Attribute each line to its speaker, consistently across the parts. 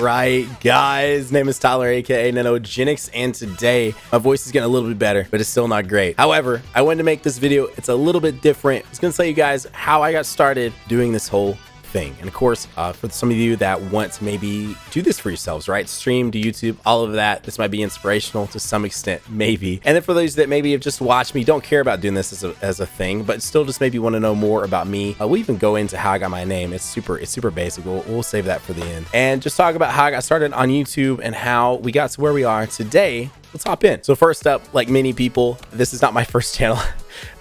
Speaker 1: right, guys? Name is Tyler, aka Nanogenix, and today my voice is getting a little bit better, but it's still not great. However, I wanted to make this video. It's a little bit different. I was gonna tell you guys how I got started doing this whole thing. And of course, for some of you that want to maybe do this for yourselves, right? Stream to YouTube, all of that. This might be inspirational to some extent, maybe. And then for those that maybe have just watched me, don't care about doing this as a thing, but still just maybe want to know more about me. We'll even go into how I got my name. It's super basic. We'll save that for the end. And just talk about how I got started on YouTube and how we got to where we are today. Let's hop in. So first up, like many people, this is not my first channel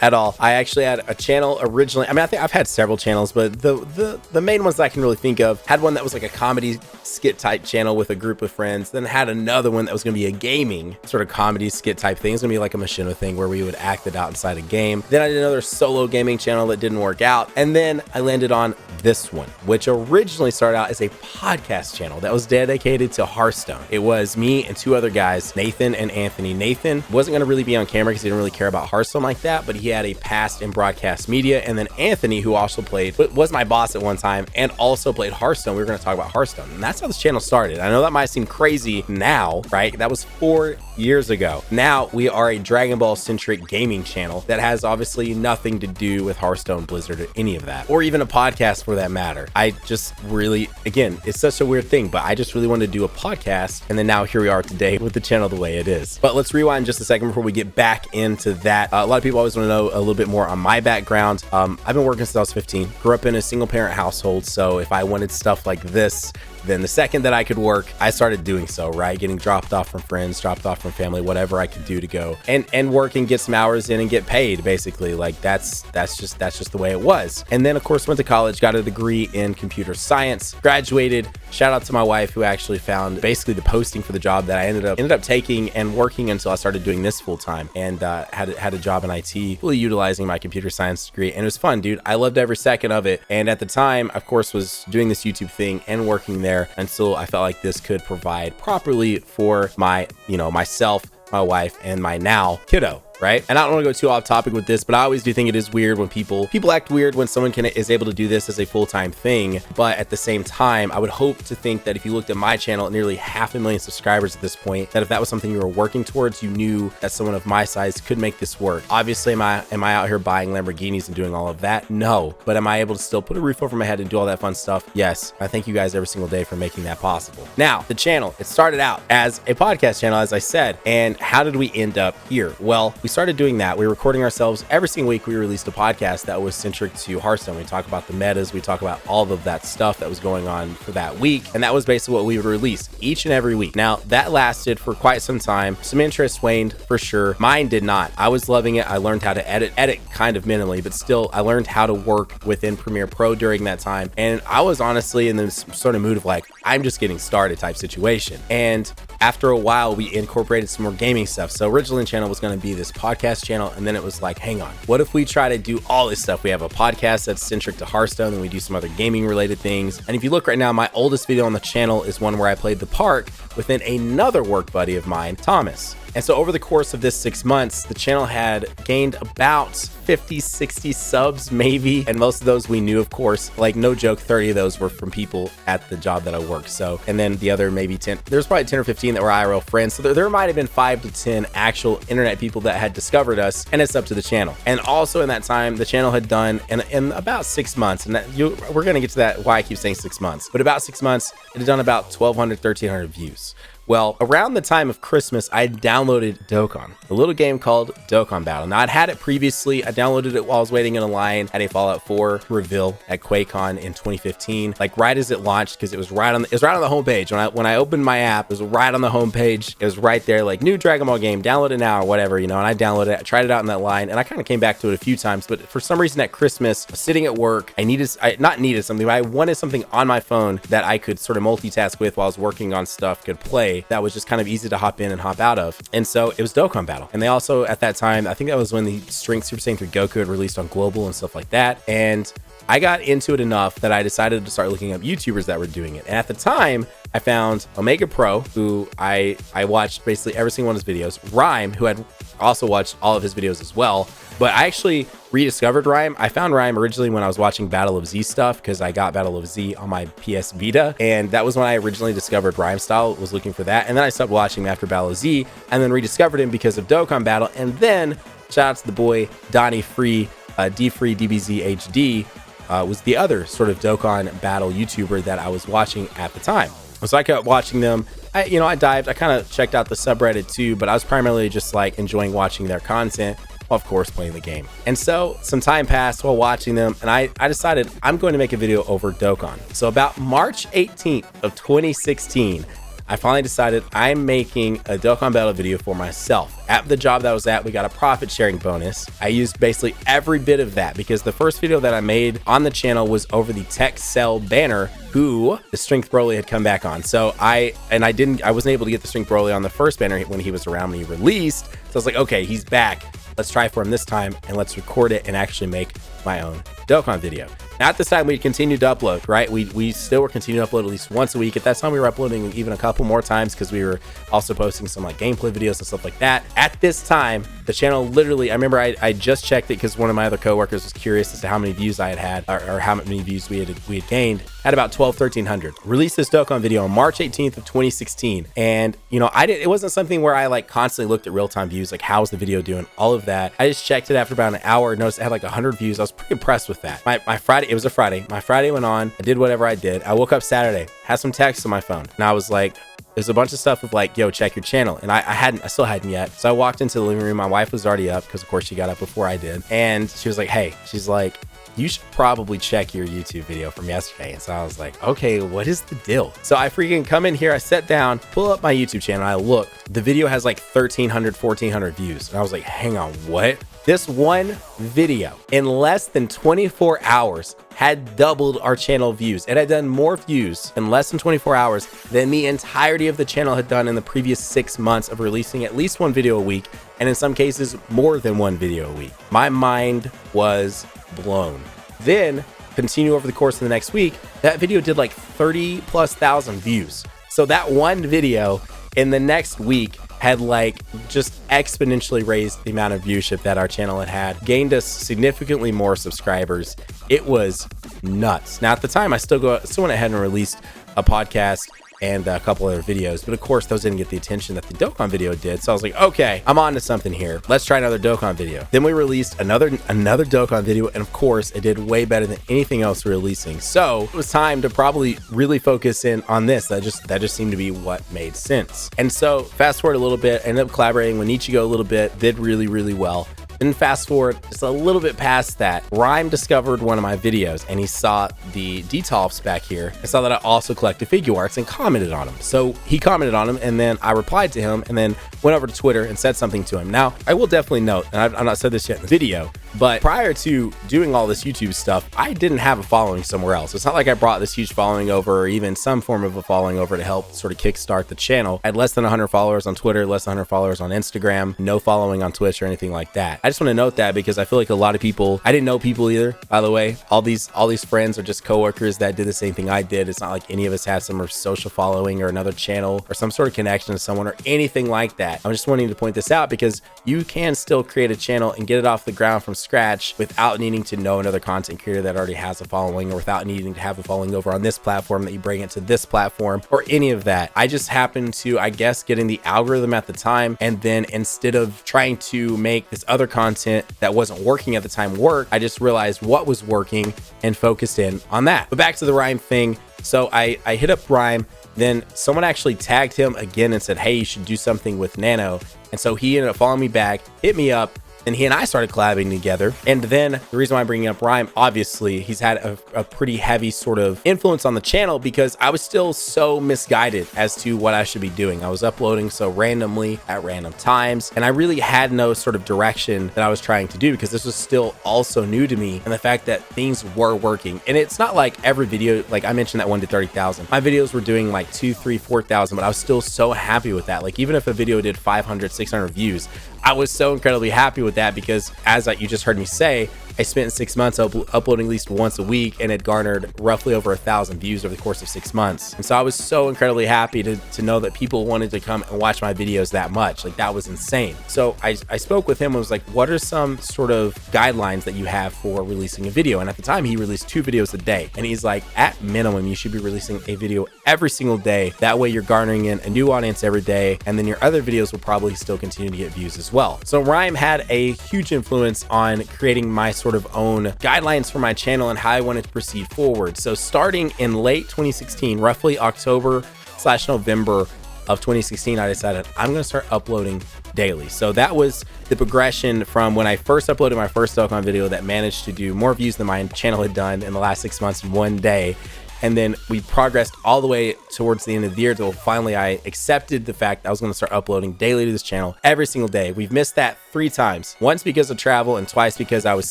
Speaker 1: at all. I actually had a channel originally. I mean, I think I've had several channels, but the main ones that I can really think of, had one that was like a comedy skit type channel with a group of friends, then had another one that was gonna be a gaming sort of comedy skit type thing. It's gonna be like a machinima thing where we would act it out inside a game. Then I did another solo gaming channel that didn't work out. And then I landed on this one, which originally started out as a podcast channel that was dedicated to Hearthstone. It was me and two other guys, Nathan and Anthony. Nathan wasn't going to really be on camera because he didn't really care about Hearthstone like that, but he had a past in broadcast media. And then Anthony, who also played, was my boss at one time and also played Hearthstone. We were going to talk about Hearthstone, and that's how this channel started. I know that might seem crazy now, right? That was 4 years ago. Now we are a Dragon Ball centric gaming channel that has obviously nothing to do with Hearthstone, Blizzard, or any of that, or even a podcast for that matter. I just really, again, it's such a weird thing, but I just really wanted to do a podcast, and then now here we are today with the channel the way it is. But let's rewind just a second before we get back into that. A lot of people always want to know a little bit more on my background. I've been working since I was 15, grew up in a single parent household, so if I wanted stuff like this, then the second that I could work, I started doing so, right? Getting dropped off from friends, dropped off from family, whatever I could do to go and work and get some hours in and get paid, basically. Like that's just the way it was. And then of course went to college, got a degree in computer science, graduated. Shout out to my wife who actually found basically the posting for the job that I ended up taking and working until I started doing this full time, and had a job in IT, fully utilizing my computer science degree. And it was fun, dude. I loved every second of it. And at the time, of course, was doing this YouTube thing and working there until I felt like this could provide properly for my, myself, my wife, and my now kiddo. Right? And I don't want to go too off topic with this, but I always do think it is weird when people act weird when someone is able to do this as a full-time thing. But at the same time, I would hope to think that if you looked at my channel at nearly 500,000 subscribers at this point, that if that was something you were working towards, you knew that someone of my size could make this work. Obviously, am I out here buying Lamborghinis and doing all of that? No. But am I able to still put a roof over my head and do all that fun stuff? Yes. I thank you guys every single day for making that possible. Now, the channel, it started out as a podcast channel, as I said. And how did we end up here? Well, we started doing that. We were recording ourselves every single week. We released a podcast that was centric to Hearthstone. We talk about the metas, we talk about all of that stuff that was going on for that week, and that was basically what we would release each and every week. Now that lasted for quite some time. Some interest waned for sure. Mine did not. I was loving it. I learned how to edit kind of minimally, but still I learned how to work within Premiere Pro during that time. And I was honestly in this sort of mood of like, I'm just getting started type situation. And after a while, we incorporated some more gaming stuff. So originally the channel was going to be this podcast channel, and then it was like, hang on, what if we try to do all this stuff? We have a podcast that's centric to Hearthstone, and we do some other gaming related things. And if you look right now, my oldest video on the channel is one where I played the park within another work buddy of mine, Thomas. And so over the course of this 6 months, the channel had gained about 50, 60 subs maybe. And most of those we knew, of course, like no joke, 30 of those were from people at the job that I worked. So, and then the other maybe 10, there's probably 10 or 15 that were IRL friends. So there might have been 5 to 10 actual internet people that had discovered us, and it's up to the channel. And also in that time, the channel had done in about 6 months, and we're going to get to that, why I keep saying 6 months, but about 6 months, it had done about 1,200, 1,300 views. Well, around the time of Christmas, I downloaded Dokkan, a little game called Dokkan Battle. Now, I'd had it previously. I downloaded it while I was waiting in a line at a Fallout 4 reveal at QuakeCon in 2015, like right as it launched, because it was right on the homepage. When I opened my app, it was right on the homepage. It was right there, like new Dragon Ball game, download it now or whatever, and I downloaded it. I tried it out in that line, and I kind of came back to it a few times. But for some reason at Christmas, I was sitting at work. I wanted something on my phone that I could sort of multitask with while I was working on stuff, could play. That was just kind of easy to hop in and hop out of. And so it was Dokkan Battle. And they also, at that time, I think that was when the Super Saiyan 3 Goku had released on Global and stuff like that. And I got into it enough that I decided to start looking up YouTubers that were doing it. And at the time, I found Omega Pro, who I watched basically every single one of his videos. Rhyme, who had I also watched all of his videos as well. But I actually rediscovered Rhyme. I found Rhyme originally when I was watching Battle of Z stuff, because I got Battle of Z on my PS Vita, and that was when I originally discovered Rhyme style, was looking for that. And then I stopped watching him after Battle of Z, and then rediscovered him because of Dokkan Battle. And then shout out to the boy Donnie Free, D-Free DBZ HD, was the other sort of Dokkan Battle YouTuber that I was watching at the time. So I kept watching them. I kind of checked out the subreddit too, but I was primarily just like enjoying watching their content, of course playing the game. And so some time passed while watching them, and I decided I'm going to make a video over Dokkan. So about March 18th of 2016, I finally decided I'm making a Dokkan Battle video for myself. At the job that I was at, we got a profit sharing bonus. I used basically every bit of that because the first video that I made on the channel was over the Tech Cell banner, who the Strength Broly had come back on. So I wasn't able to get the Strength Broly on the first banner when he was around when he released. So I was like, okay, he's back. Let's try for him this time, and let's record it and actually make my own Dokkan video. Now at this time, we continued to upload, right? We still were continuing to upload at least once a week. At that time, we were uploading even a couple more times because we were also posting some like gameplay videos and stuff like that. At this time, the channel literally, I remember I just checked it because one of my other coworkers was curious as to how many views I had or how many views we had gained. At about 1,300. Released this Dokkan video on March 18th of 2016. And it wasn't something where I like constantly looked at real-time views, like how's the video doing, all of that. I just checked it after about an hour, noticed it had like 100 views. I was pretty impressed with that. My Friday, it was a Friday. My Friday went on, I did whatever I did. I woke up Saturday, had some texts on my phone, and I was like, there's a bunch of stuff of like, yo, check your channel. And I still hadn't yet. So I walked into the living room. My wife was already up because of course she got up before I did. And she was like, hey, she's like, you should probably check your YouTube video from yesterday. And so I was like, okay, what is the deal? So I freaking come in here, I sat down, pull up my YouTube channel, I look, the video has like 1,300, 1,400 views. And I was like, hang on, what? This one video in less than 24 hours had doubled our channel views. It had done more views in less than 24 hours than the entirety of the channel had done in the previous 6 months of releasing at least one video a week, and in some cases more than one video a week. My mind was blown. Then continue over the course of the next week, that video did like 30,000+ views. So that one video in the next week had like just exponentially raised the amount of viewership that our channel had, gained us significantly more subscribers. It was nuts. Now at the time, I still went ahead and released a podcast and a couple other videos, but of course those didn't get the attention that the Dokkan video did. So I was like, okay, I'm on to something here. Let's try another Dokkan video. Then we released another Dokkan video, and of course it did way better than anything else we're releasing. So it was time to probably really focus in on this. That just seemed to be what made sense. And so fast forward a little bit, I ended up collaborating with Nichigo a little bit, did really, really well. Then fast forward just a little bit past that, Rhyme discovered one of my videos and he saw the Detolfs back here and saw that I also collected figure arts and commented on them. So he commented on them, and then I replied to him and then went over to Twitter and said something to him. Now, I will definitely note, and I've not said this yet in the video, but prior to doing all this YouTube stuff, I didn't have a following somewhere else. It's not like I brought this huge following over, or even some form of a following over to help sort of kickstart the channel. I had less than 100 followers on Twitter, less than 100 followers on Instagram, no following on Twitch or anything like that. I just want to note that because I feel like a lot of people, I didn't know people either, by the way. All these friends are just coworkers that did the same thing I did. It's not like any of us have some social following or another channel or some sort of connection to someone or anything like that. I'm just wanting to point this out because you can still create a channel and get it off the ground from scratch without needing to know another content creator that already has a following, or without needing to have a following over on this platform that you bring it to this platform or any of that. I just happened to, I guess, get in the algorithm at the time, and then instead of trying to make this other content that wasn't working at the time work, I just realized what was working and focused in on that. But back to the Rhyme thing. So I hit up Rhyme, then someone actually tagged him again and said, hey, you should do something with Nano. And so he ended up following me back, hit me up, and he and I started collabing together. And then the reason why I'm bringing up Rhyme, obviously he's had a pretty heavy sort of influence on the channel because I was still so misguided as to what I should be doing. I was uploading so randomly at random times, and I really had no sort of direction that I was trying to do because this was still also new to me, and the fact that things were working. And it's not like every video, like I mentioned that one did 30,000. My videos were doing like 2, 3, 4,000, but I was still so happy with that. Like even if a video did 500, 600 views, I was so incredibly happy with that because, as you just heard me say, I spent 6 months uploading at least once a week, and it garnered roughly over 1,000 views over the course of 6 months. And so I was so incredibly happy to know that people wanted to come and watch my videos that much. Like, that was insane. So I spoke with him and was like, what are some sort of guidelines that you have for releasing a video? And at the time, he released 2 videos a day. And he's like, at minimum, you should be releasing a video every single day. That way you're garnering in a new audience every day, and then your other videos will probably still continue to get views as well. So Rhyme had a huge influence on creating my sort of own guidelines for my channel and how I wanted to proceed forward. So starting in late 2016, roughly October/November of 2016, I decided I'm going to start uploading daily. So that was the progression from when I first uploaded my first Dokkan video that managed to do more views than my channel had done in the last 6 months in one day. And then we progressed all the way towards the end of the year till finally I accepted the fact I was going to start uploading daily to this channel every single day. We've missed that 3 times. Once because of travel and twice because I was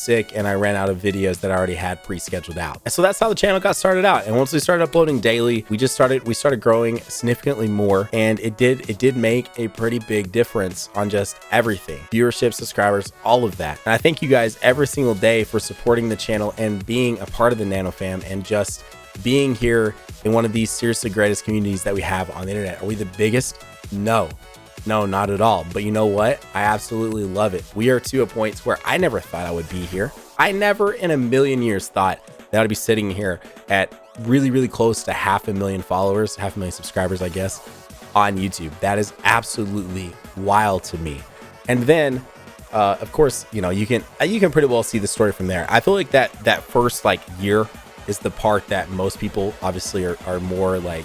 Speaker 1: sick and I ran out of videos that I already had pre-scheduled out. And so that's how the channel got started out. And once we started uploading daily, we started growing significantly more, and it did make a pretty big difference on just everything. Viewership, subscribers, all of that. And I thank you guys every single day for supporting the channel and being a part of the Nano fam and just being here in one of these seriously greatest communities that we have on the internet. Are we the biggest? No, not at all. But you know what? I absolutely love it. We are to a point where I never thought I would be here. I never in a million years thought that I'd be sitting here at really close to 500,000 followers, 500,000 subscribers, I guess, on YouTube. That is absolutely wild to me. And then of course, you know, you can pretty well see the story from there. I feel like that first like year is the part that most people obviously are more like,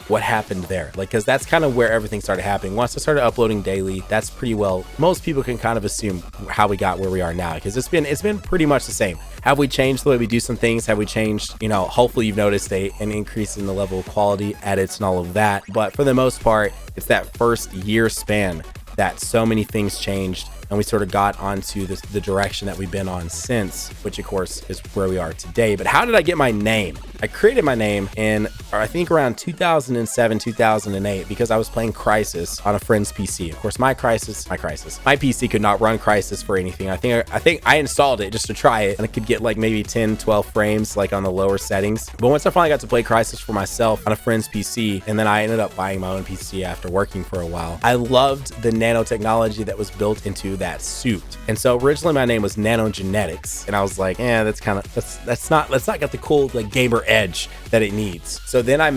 Speaker 1: what happened there? Like, because that's kind of where everything started happening. Once I started uploading daily, that's pretty well, most people can kind of assume how we got where we are now, because it's been pretty much the same. Have we changed the way we do some things? Have we changed, you know, hopefully you've noticed an increase in the level of quality, edits and all of that. But for the most part, it's that first year span that so many things changed, and we sort of got onto the direction that we've been on since, which of course is where we are today. But how did I get my name? I created my name in, I think, around 2007, 2008, because I was playing Crisis on a friend's PC. Of course, my PC could not run Crisis for anything. I think I installed it just to try it, and it could get like maybe 10, 12 frames, like on the lower settings. But once I finally got to play Crisis for myself on a friend's PC, and then I ended up buying my own PC after working for a while, I loved the nanotechnology that was built into that suit. And so originally my name was Nanogenix, and I was like, that's not got the cool like gamer edge that it needs. So then I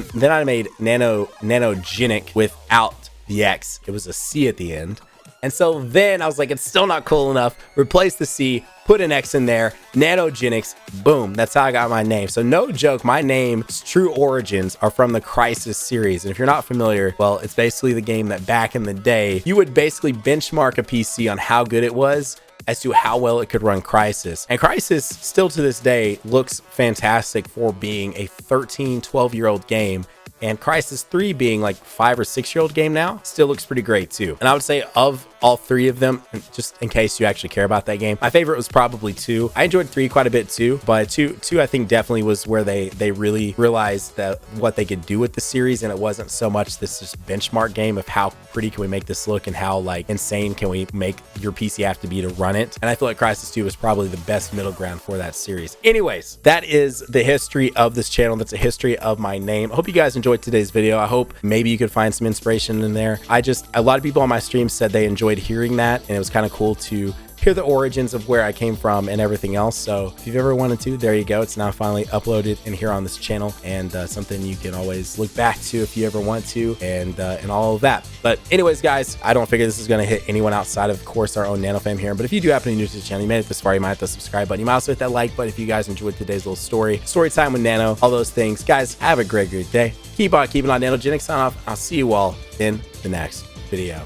Speaker 1: made Nanogenic without the X. It was a C at the end. And so then I was like, it's still not cool enough. Replace the C, put an X in there, Nanogenix, boom. That's how I got my name. So no joke, my name's true origins are from the Crisis series. And if you're not familiar, well, it's basically the game that back in the day, you would basically benchmark a PC on how good it was as to how well it could run Crisis. And Crisis still to this day looks fantastic for being a 13, 12-year-old game. And Crisis 3 being like 5 or 6-year-old game now still looks pretty great too. And I would say of all 3 of them, just in case you actually care about that game, my favorite was probably 2. I enjoyed 3 quite a bit too, but 2 I think definitely was where they really realized that what they could do with the series, and it wasn't so much this just benchmark game of how pretty can we make this look and how like insane can we make your PC have to be to run it. And I feel like Crisis 2 was probably the best middle ground for that series. Anyways, that is the history of this channel. That's a history of my name. I hope you guys enjoyed today's video. I hope maybe you could find some inspiration in there. A lot of people on my stream said they enjoyed hearing that, and it was kind of cool to hear the origins of where I came from and everything else. So if you've ever wanted to, there you go. It's now finally uploaded and here on this channel, and something you can always look back to if you ever want to, and all of that. But anyways, guys, I don't figure this is going to hit anyone outside of course our own Nano fam here. But if you do happen to be new to the channel, you made it this far, you might hit the subscribe button. You might also hit that like button if you guys enjoyed today's little story time with Nano, all those things. Guys, have a great day. Keep on keeping on. Nanogenix sign off. I'll see you all in the next video.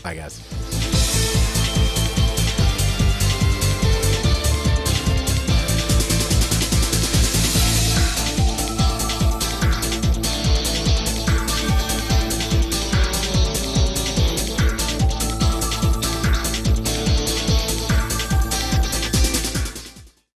Speaker 1: Bye, guys.